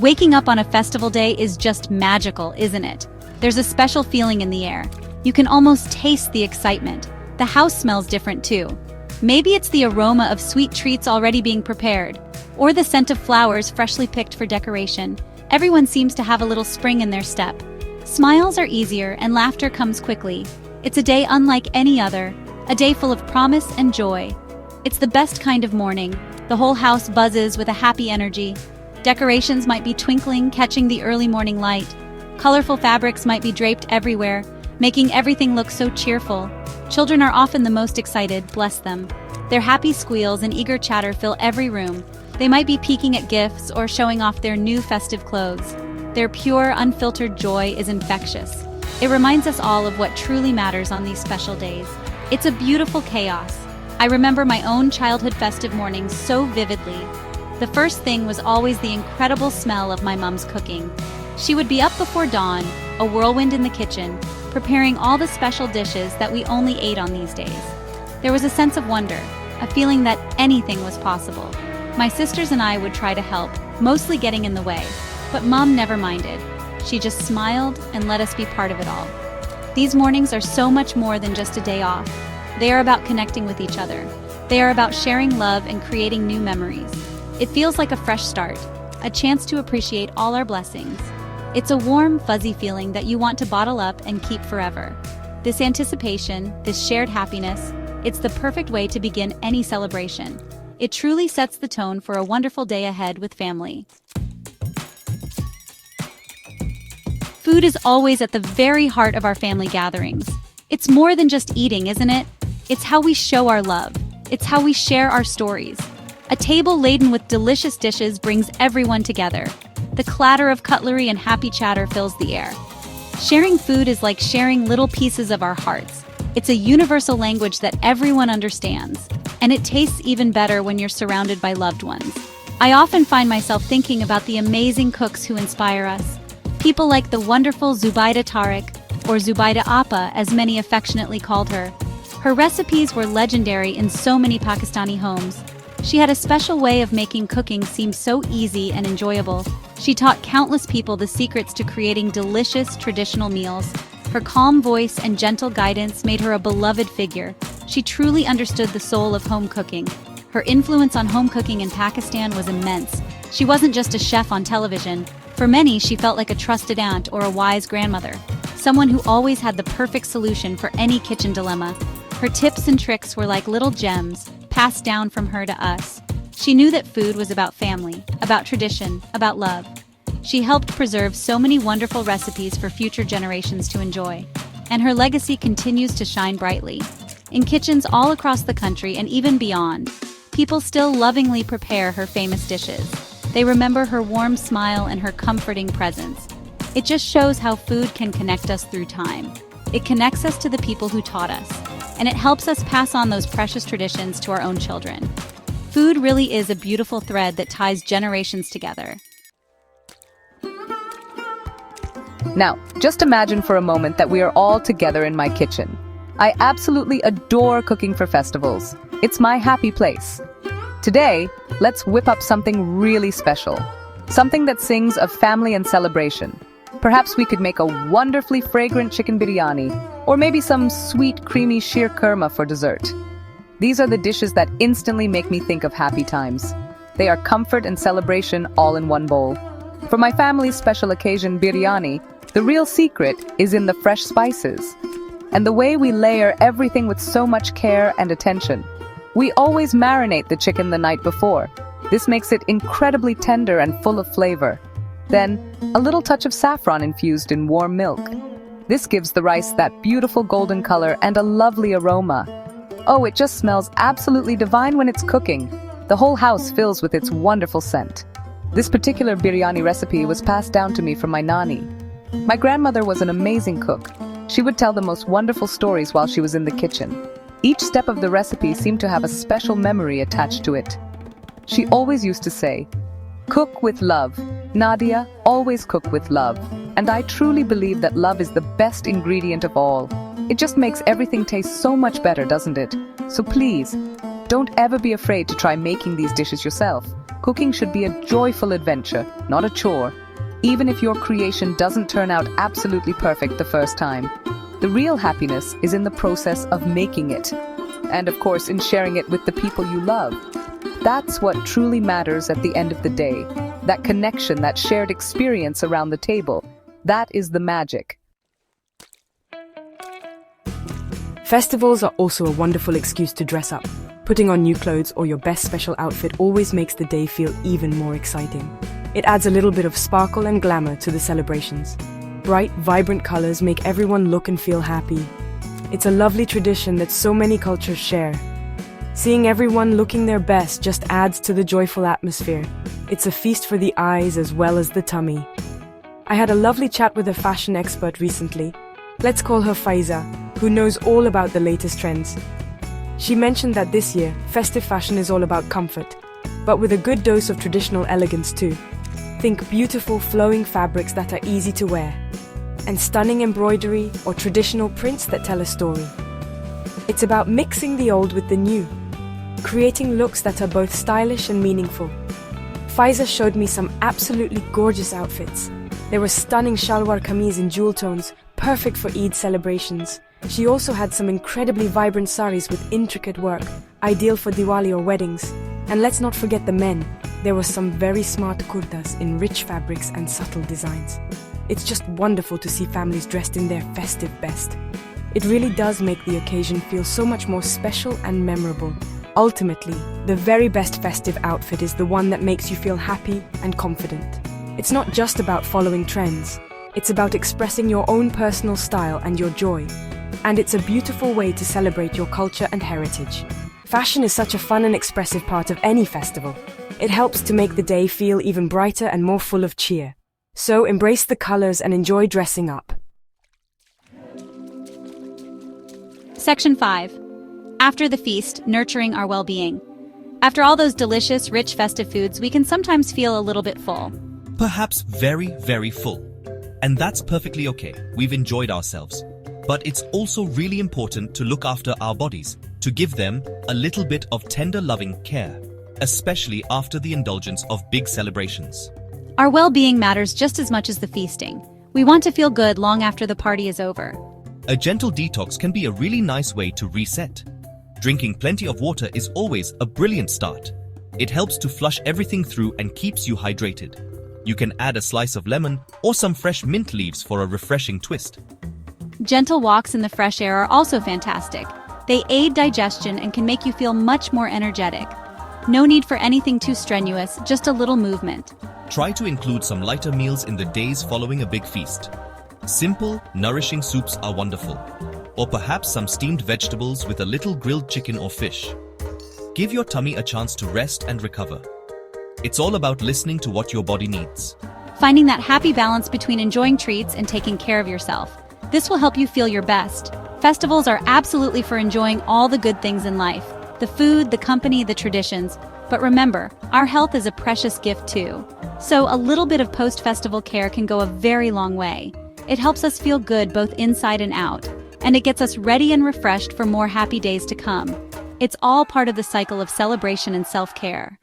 Waking up on a festival day is just magical, isn't it? There's a special feeling in the air. You can almost taste the excitement. The house smells different too. Maybe it's the aroma of sweet treats already being prepared, or the scent of flowers freshly picked for decoration. Everyone seems to have a little spring in their step. Smiles are easier and laughter comes quickly. It's a day unlike any other, a day full of promise and joy. It's the best kind of morning. The whole house buzzes with a happy energy. Decorations might be twinkling, catching the early morning light. Colorful fabrics might be draped everywhere, making everything look so cheerful. Children are often the most excited, bless them. Their happy squeals and eager chatter fill every room. They might be peeking at gifts or showing off their new festive clothes. Their pure, unfiltered joy is infectious. It reminds us all of what truly matters on these special days. It's a beautiful chaos. I remember my own childhood festive mornings so vividly. The first thing was always the incredible smell of my mom's cooking. She would be up before dawn, a whirlwind in the kitchen, preparing all the special dishes that we only ate on these days. There was a sense of wonder, a feeling that anything was possible. My sisters and I would try to help, mostly getting in the way, but Mom never minded. She just smiled and let us be part of it all. These mornings are so much more than just a day off. They are about connecting with each other. They are about sharing love and creating new memories. It feels like a fresh start, a chance to appreciate all our blessings. It's a warm, fuzzy feeling that you want to bottle up and keep forever. This anticipation, this shared happiness, it's the perfect way to begin any celebration. It truly sets the tone for a wonderful day ahead with family. Food is always at the very heart of our family gatherings. It's more than just eating, isn't it? It's how we show our love. It's how we share our stories. A table laden with delicious dishes brings everyone together. The clatter of cutlery and happy chatter fills the air. Sharing food is like sharing little pieces of our hearts. It's a universal language that everyone understands, and it tastes even better when you're surrounded by loved ones. I often find myself thinking about the amazing cooks who inspire us. People like the wonderful Zubaida Tariq, or Zubaida Appa as many affectionately called her. Her recipes were legendary in so many Pakistani homes. She had a special way of making cooking seem so easy and enjoyable. She taught countless people the secrets to creating delicious traditional meals. Her calm voice and gentle guidance made her a beloved figure. She truly understood the soul of home cooking. Her influence on home cooking in Pakistan was immense. She wasn't just a chef on television. For many, she felt like a trusted aunt or a wise grandmother, someone who always had the perfect solution for any kitchen dilemma. Her tips and tricks were like little gems, passed down from her to us. She knew that food was about family, about tradition, about love. She helped preserve so many wonderful recipes for future generations to enjoy, and her legacy continues to shine brightly. In kitchens all across the country and even beyond, people still lovingly prepare her famous dishes. They remember her warm smile and her comforting presence. It just shows how food can connect us through time. It connects us to the people who taught us, and it helps us pass on those precious traditions to our own children. Food really is a beautiful thread that ties generations together. Now, just imagine for a moment that we are all together in my kitchen. I absolutely adore cooking for festivals. It's my happy place. Today, let's whip up something really special. Something that sings of family and celebration. Perhaps we could make a wonderfully fragrant chicken biryani, or maybe some sweet, creamy sheer kurma for dessert. These are the dishes that instantly make me think of happy times. They are comfort and celebration all in one bowl. For my family's special occasion, biryani, the real secret is in the fresh spices and the way we layer everything with so much care and attention. We always marinate the chicken the night before. This makes it incredibly tender and full of flavor. Then, a little touch of saffron infused in warm milk. This gives the rice that beautiful golden color and a lovely aroma. Oh, it just smells absolutely divine when it's cooking. The whole house fills with its wonderful scent. This particular biryani recipe was passed down to me from my nani. My grandmother was an amazing cook. She would tell the most wonderful stories while she was in the kitchen. Each step of the recipe seemed to have a special memory attached to it. She always used to say, "Cook with love. Nadia, always cook with love." And I truly believe that love is the best ingredient of all. It just makes everything taste so much better, doesn't it? So please, don't ever be afraid to try making these dishes yourself. Cooking should be a joyful adventure, not a chore, even if your creation doesn't turn out absolutely perfect the first time. The real happiness is in the process of making it, and of course in sharing it with the people you love. That's what truly matters at the end of the day. That connection, that shared experience around the table. That is the magic. Festivals are also a wonderful excuse to dress up. Putting on new clothes or your best special outfit always makes the day feel even more exciting. It adds a little bit of sparkle and glamour to the celebrations. Bright, vibrant colors make everyone look and feel happy. It's a lovely tradition that so many cultures share. Seeing everyone looking their best just adds to the joyful atmosphere. It's a feast for the eyes as well as the tummy. I had a lovely chat with a fashion expert recently. Let's call her Faiza, who knows all about the latest trends. She mentioned that this year, festive fashion is all about comfort, but with a good dose of traditional elegance too. Think beautiful flowing fabrics that are easy to wear, and stunning embroidery or traditional prints that tell a story. It's about mixing the old with the new, creating looks that are both stylish and meaningful. Faiza showed me some absolutely gorgeous outfits. There were stunning shalwar kameez in jewel tones, perfect for Eid celebrations. She also had some incredibly vibrant saris with intricate work, ideal for Diwali or weddings. And let's not forget the men. There were some very smart kurtas in rich fabrics and subtle designs. It's just wonderful to see families dressed in their festive best. It really does make the occasion feel so much more special and memorable. Ultimately, the very best festive outfit is the one that makes you feel happy and confident. It's not just about following trends. It's about expressing your own personal style and your joy. And it's a beautiful way to celebrate your culture and heritage. Fashion is such a fun and expressive part of any festival. It helps to make the day feel even brighter and more full of cheer. So embrace the colors and enjoy dressing up. Section 5. After the feast, nurturing our well-being. After all those delicious, rich festive foods, we can sometimes feel a little bit full. Perhaps very, very full. And that's perfectly okay. We've enjoyed ourselves. But it's also really important to look after our bodies, to give them a little bit of tender loving care, especially after the indulgence of big celebrations. Our well-being matters just as much as the feasting. We want to feel good long after the party is over. A gentle detox can be a really nice way to reset. Drinking plenty of water is always a brilliant start. It helps to flush everything through and keeps you hydrated. You can add a slice of lemon or some fresh mint leaves for a refreshing twist. Gentle walks in the fresh air are also fantastic. They aid digestion and can make you feel much more energetic. No need for anything too strenuous, just a little movement. Try to include some lighter meals in the days following a big feast. Simple, nourishing soups are wonderful. Or perhaps some steamed vegetables with a little grilled chicken or fish. Give your tummy a chance to rest and recover. It's all about listening to what your body needs. Finding that happy balance between enjoying treats and taking care of yourself. This will help you feel your best. Festivals are absolutely for enjoying all the good things in life. The food, the company, the traditions. But remember, our health is a precious gift too. So a little bit of post-festival care can go a very long way. It helps us feel good both inside and out. And it gets us ready and refreshed for more happy days to come. It's all part of the cycle of celebration and self-care.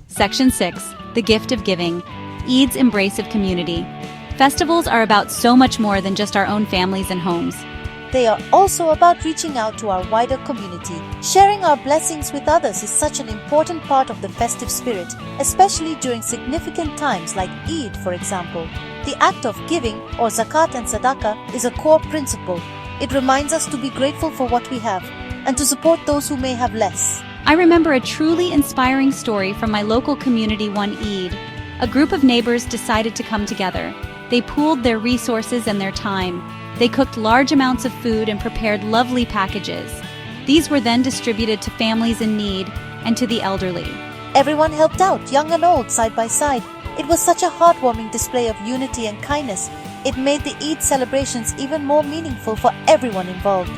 Section 6. The Gift of Giving. Eid's Embrace of Community. Festivals are about so much more than just our own families and homes. They are also about reaching out to our wider community. Sharing our blessings with others is such an important part of the festive spirit, especially during significant times like Eid, for example. The act of giving, or zakat and sadaqah, is a core principle. It reminds us to be grateful for what we have and to support those who may have less. I remember a truly inspiring story from my local community one Eid. A group of neighbors decided to come together. They pooled their resources and their time. They cooked large amounts of food and prepared lovely packages. These were then distributed to families in need and to the elderly. Everyone helped out, young and old, side by side. It was such a heartwarming display of unity and kindness. It made the Eid celebrations even more meaningful for everyone involved.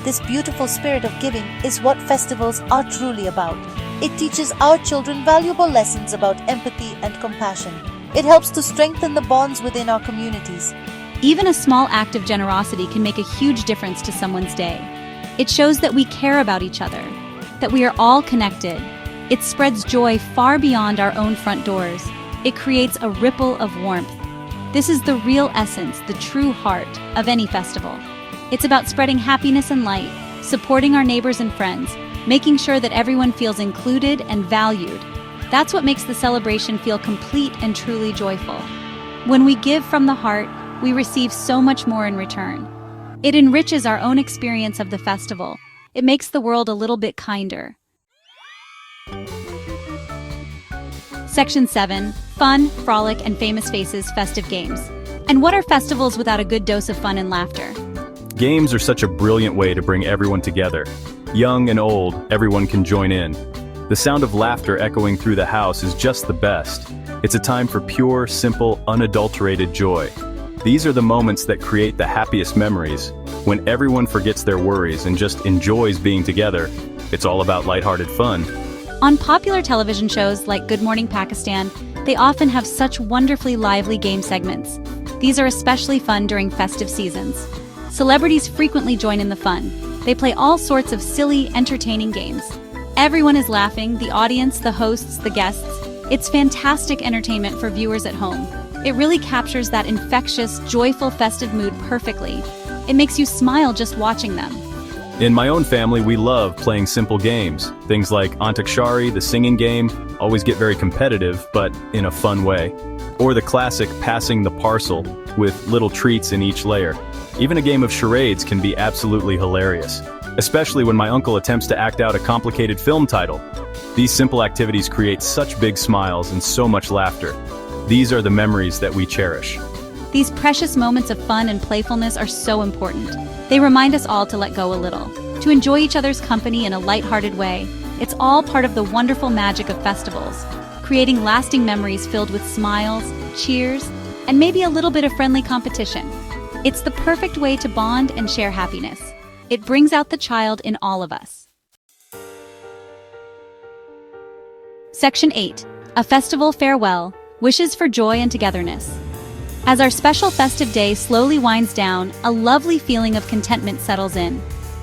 This beautiful spirit of giving is what festivals are truly about. It teaches our children valuable lessons about empathy and compassion. It helps to strengthen the bonds within our communities. Even a small act of generosity can make a huge difference to someone's day. It shows that we care about each other, that we are all connected. It spreads joy far beyond our own front doors. It creates a ripple of warmth. This is the real essence, the true heart of any festival. It's about spreading happiness and light, supporting our neighbors and friends, making sure that everyone feels included and valued. That's what makes the celebration feel complete and truly joyful. When we give from the heart, we receive so much more in return. It enriches our own experience of the festival. It makes the world a little bit kinder. Section 7. Fun, frolic, and famous faces festive games. And what are festivals without a good dose of fun and laughter? Games are such a brilliant way to bring everyone together. Young and old, everyone can join in. The sound of laughter echoing through the house is just the best. It's a time for pure, simple, unadulterated joy. These are the moments that create the happiest memories, when everyone forgets their worries and just enjoys being together. It's all about lighthearted fun. On popular television shows like Good Morning Pakistan, they often have such wonderfully lively game segments. These are especially fun during festive seasons. Celebrities frequently join in the fun. They play all sorts of silly, entertaining games. Everyone is laughing, the audience, the hosts, the guests. It's fantastic entertainment for viewers at home. It really captures that infectious, joyful, festive mood perfectly. It makes you smile just watching them. In my own family, we love playing simple games. Things like Antakshari, the singing game, always get very competitive, but in a fun way. Or the classic passing the parcel, with little treats in each layer. Even a game of charades can be absolutely hilarious, especially when my uncle attempts to act out a complicated film title. These simple activities create such big smiles and so much laughter. These are the memories that we cherish. These precious moments of fun and playfulness are so important. They remind us all to let go a little, to enjoy each other's company in a lighthearted way. It's all part of the wonderful magic of festivals, creating lasting memories filled with smiles, cheers, and maybe a little bit of friendly competition. It's the perfect way to bond and share happiness. It brings out the child in all of us. Section 8. A Festival Farewell, Wishes for Joy and Togetherness. As our special festive day slowly winds down, a lovely feeling of contentment settles in.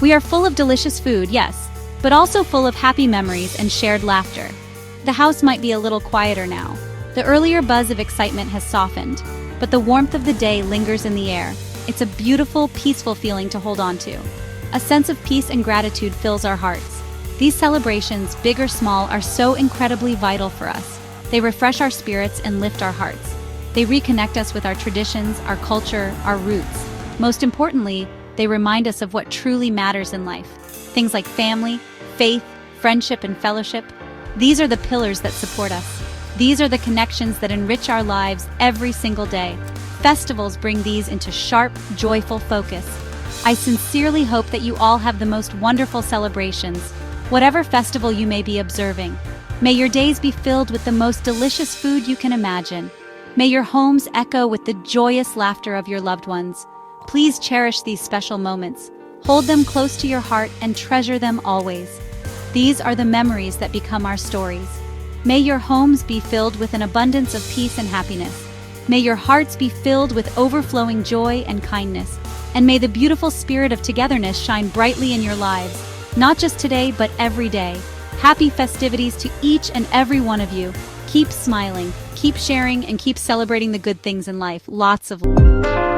We are full of delicious food, yes, but also full of happy memories and shared laughter. The house might be a little quieter now. The earlier buzz of excitement has softened, but the warmth of the day lingers in the air. It's a beautiful, peaceful feeling to hold on to. A sense of peace and gratitude fills our hearts. These celebrations, big or small, are so incredibly vital for us. They refresh our spirits and lift our hearts. They reconnect us with our traditions, our culture, our roots. Most importantly, they remind us of what truly matters in life. Things like family, faith, friendship, and fellowship. These are the pillars that support us. These are the connections that enrich our lives every single day. Festivals bring these into sharp, joyful focus. I sincerely hope that you all have the most wonderful celebrations, whatever festival you may be observing. May your days be filled with the most delicious food you can imagine. May your homes echo with the joyous laughter of your loved ones. Please cherish these special moments. Hold them close to your heart and treasure them always. These are the memories that become our stories. May your homes be filled with an abundance of peace and happiness. May your hearts be filled with overflowing joy and kindness. And may the beautiful spirit of togetherness shine brightly in your lives, not just today, but every day. Happy festivities to each and every one of you. Keep smiling, keep sharing, and keep celebrating the good things in life. Lots of love.